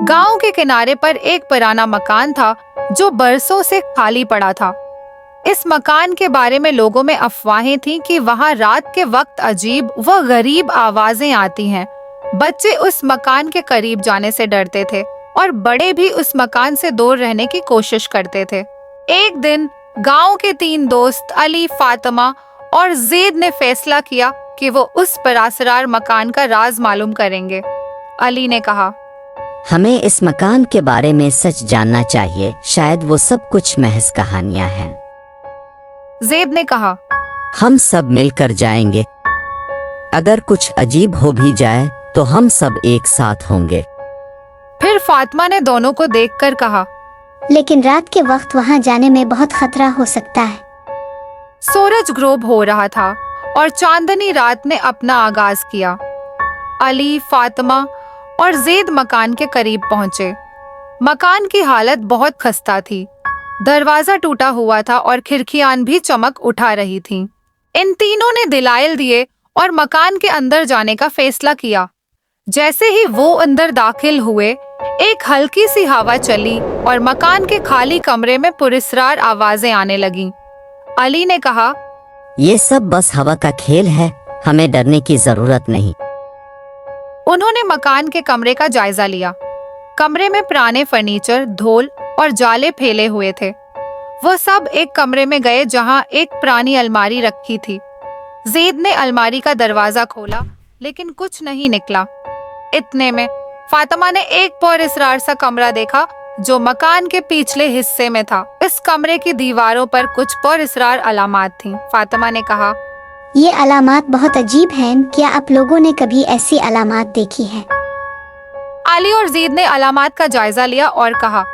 गांव के किनारे पर एक पुराना मकान था जो बरसों से खाली पड़ा था। इस मकान के बारे में लोगों में अफवाहें थीं कि वहां रात के वक्त अजीब व गरीब आवाजें आती हैं। बच्चे उस मकान के करीब जाने से डरते थे और बड़े भी उस मकान से दूर रहने की कोशिश करते थे। एक दिन गांव के 3 दोस्त अली, फातिमा और ज़ैद ने फैसला किया कि वो उस पुरासरार मकान का राज मालूम करेंगे। अली ने कहा, हमें इस मकान के बारे में सच जानना चाहिए, शायद वो सब कुछ महज कहानियां हैं। ज़ैद ने कहा, हम सब मिलकर जाएंगे, अगर कुछ अजीब हो भी जाए तो हम सब एक साथ होंगे। फिर फातिमा ने दोनों को देखकर कहा, लेकिन रात के वक्त वहां जाने में बहुत खतरा हो सकता है। सूरज ग्रोब हो रहा था और चांदनी रात ने अपना आगाज किया। अली, फातिमा और ज़ैद मकान के करीब पहुंचे। मकान की हालत बहुत खस्ता थी। दरवाजा टूटा हुआ था और खिड़कियां भी चमक उठा रही थीं। इन तीनों ने दलाइल दिए और मकान के अंदर जाने का फैसला किया। जैसे ही वो अंदर दाखिल हुए, एक हल्की सी हवा चली और मकान के खाली कमरे में पुरस्रार आवाजें आने लगीं। अली ने कहा, ये सब बस हवा का खेल है, हमें डरने की जरूरत नहीं। उन्होंने मकान के कमरे का जायजा लिया। कमरे में पुराने फर्नीचर, धोल और जाले फैले हुए थे। वो सब एक कमरे में गए जहां एक पुरानी अलमारी रखी थी। ज़ैद ने अलमारी का दरवाजा खोला, लेकिन कुछ नहीं निकला। इतने में फातिमा ने एक पुरअसरार सा कमरा देखा जो मकान के पिछले हिस्से में था। इस कमरे की दीवारों पर कुछ पुरअसरार अलामात थीं। फातिमा ने कहा, ये अलामात बहुत अजीब हैं, क्या आप लोगों ने कभी ऐसी अलामात देखी है? अली और ज़ैद ने अलामात का जायजा लिया और कहा,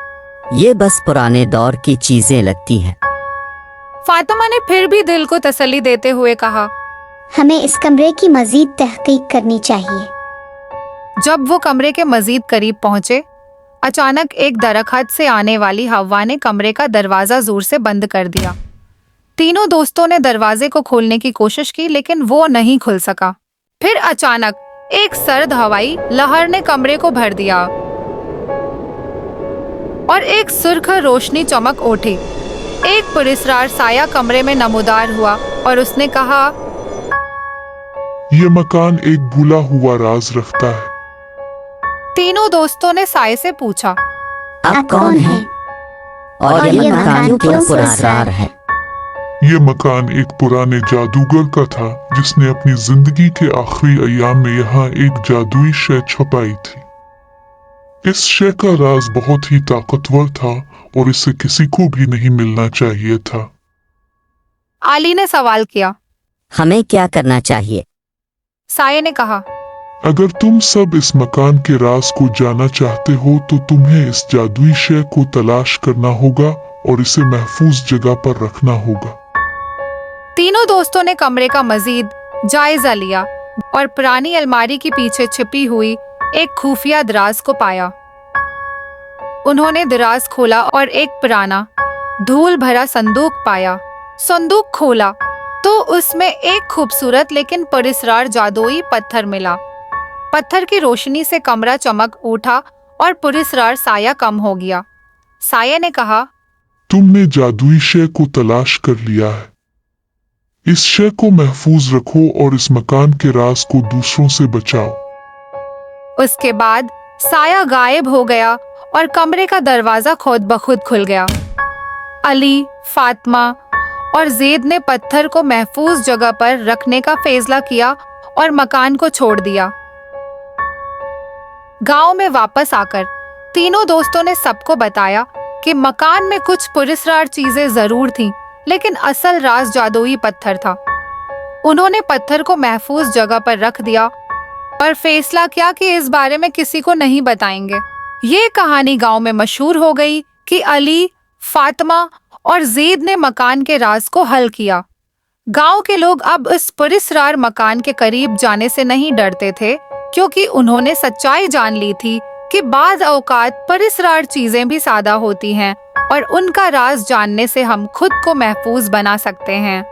ये बस पुराने दौर की चीजें लगती हैं। फातिमा ने फिर भी दिल को तसल्ली देते हुए कहा, हमें इस कमरे की मजीद तहकीक करनी चाहिए। जब वो कमरे के मजीद करीब पहुंचे, अचानक एक दरख्त से आने वाली हवा ने कमरे का दरवाजा जोर से बंद कर दिया। तीनों दोस्तों ने दरवाजे को खोलने की कोशिश की, लेकिन वो नहीं खुल सका। फिर अचानक एक सर्द हवाई लहर ने कमरे को भर दिया और एक सुर्ख रोशनी चमक उठी। एक पुरअसरार साया कमरे में नमूदार हुआ और उसने कहा, ये मकान एक भूला हुआ राज रखता है। तीनों दोस्तों ने साये से पूछा, आप कौन हैं? और ये मकान क्यों पुरअसरार है? ये मकान एक पुराने जादूगर का था जिसने अपनी जिंदगी के आखिरी अय्याम में यहाँ एक जादुई शय छुपाई थी। इस शय का राज बहुत ही ताकतवर था और इसे किसी को भी नहीं मिलना चाहिए था। अली ने सवाल किया, हमें क्या करना चाहिए? साये ने कहा, अगर तुम सब इस मकान के राज को जानना चाहते हो तो तुम्हें इस जादुई शय को तलाश करना होगा और इसे महफूज जगह पर रखना होगा। तीनों दोस्तों ने कमरे का मजीद जायजा लिया और पुरानी अलमारी के पीछे छिपी हुई एक खुफिया दराज को पाया। उन्होंने दराज खोला और एक पुराना धूल भरा संदूक पाया। संदूक खोला तो उसमें एक खूबसूरत लेकिन पुरअसरार जादुई पत्थर मिला। पत्थर की रोशनी से कमरा चमक उठा और पुरअसरार साया कम हो गया। साया ने कहा, तुमने जादुई शय को तलाश कर लिया है। इस शय को महफूज रखो और इस मकान के राज को दूसरों से बचाओ। उसके बाद साया गायब हो गया और कमरे का दरवाजा खुद ब खुद खुल गया। अली, फातिमा और ज़ैद ने पत्थर को महफूज जगह पर रखने का फैसला किया और मकान को छोड़ दिया। गांव में वापस आकर तीनों दोस्तों ने सबको बताया कि मकान में कुछ पुरअसरार चीजें जरूर थीं, लेकिन असल राज जादुई पत्थर था। उन्होंने पत्थर को महफूज जगह पर रख दिया और फैसला किया कि इस बारे में किसी को नहीं बताएंगे। ये कहानी गांव में मशहूर हो गई कि अली, फातिमा और ज़ैद ने मकान के राज को हल किया। गांव के लोग अब इस पुरअसरार मकान के करीब जाने से नहीं डरते थे, क्योंकि उन्होंने सच्चाई जान ली थी कि बाज़ औकात पुरअसरार चीजें भी सादा होती हैं और उनका राज जानने से हम खुद को महफूज बना सकते हैं।